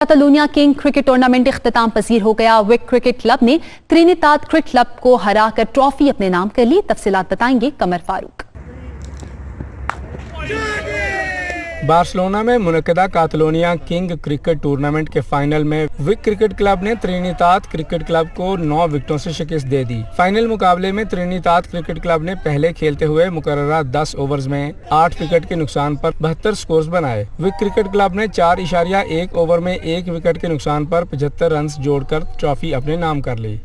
कातलोनिया king cricket tournament इख्तिताम पसीर हो गया। Wick cricket club ने त्रिनिदाद क्रिकेट क्लब को हराकर ट्रॉफी अपने नाम कर ली। तफसीलात बताएंगे कमर फारूक। बार्सिलोना में मुनक्किदा कातलोनिया किंग क्रिकेट टूर्नामेंट के फाइनल में विक क्रिकेट क्लब ने त्रिनिदाद क्रिकेट क्लब को 9 विकेटों से शिकस्त दे दी। फाइनल मुकाबले में त्रिनिदाद क्रिकेट क्लब ने पहले खेलते हुए मुकर्ररा 10 ओवर्स में 8 विकेट के नुकसान पर 72 स्कोर्स बनाए। विक क्रिकेट क्लब ने 4.1 ओवर में 1 विकेट के नुकसान पर 75 रन जोड़कर ट्रॉफी अपने नाम कर ली।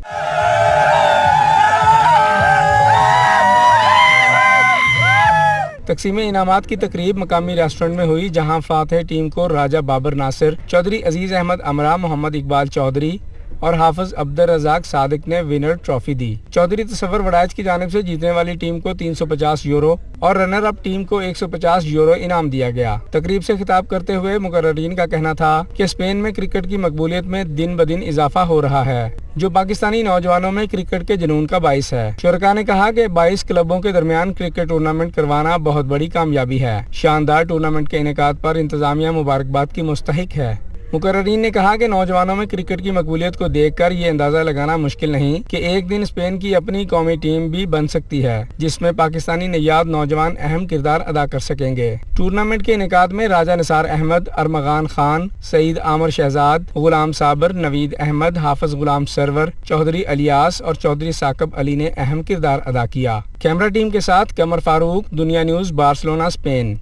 तकसीम इनामात की तकरीब मकामी रेस्टोरेंट में हुई, जहां फातह टीम को राजा बाबर नासिर, चौधरी अजीज अहमद अमरा, मोहम्मद इकबाल चौधरी और हाफिज अब्दुल रज़ाक सादिक ने विनर ट्रॉफी दी। चौधरी तसव्वुर वड़ाइच की जानिब से जीतने वाली टीम को 350 यूरो और रनर अप टीम को 150 यूरो इनाम दिया गया। तकरीब से खिताब करते हुए मुकर्ररीन का कहना था कि स्पेन में क्रिकेट की मकबूलियत में दिन ब दिन इजाफा हो रहा है, जो पाकिस्तानी नौजवानों में क्रिकेट के जुनून का बाइस है। शुरका ने कहा कि 22 क्लबों के दरमियान क्रिकेट टूर्नामेंट करवाना बहुत बड़ी कामयाबी है। शानदार टूर्नामेंट के इनेकाद पर इंतजामिया मुबारकबाद की मुस्तहिक है। मुकर्ररीन ने कहा कि नौजवानों में क्रिकेट की मकबूलियत को देखकर ये अंदाजा लगाना मुश्किल नहीं कि एक दिन स्पेन की अपनी कौमी टीम भी बन सकती है, जिसमें पाकिस्तानी नयाब नौजवान अहम किरदार अदा कर सकेंगे। टूर्नामेंट के इनेकाद में राजा निसार अहमद, अरमगान खान, सईद आमर शहजाद, गुलाम साबर, नवीद अहमद, हाफिज गुलाम सरवर, चौधरी अलियास और चौधरी साकब अली ने अहम किरदार अदा किया। कैमरा टीम के साथ कमर फारूक, दुनिया न्यूज, बार्सिलोना, स्पेन।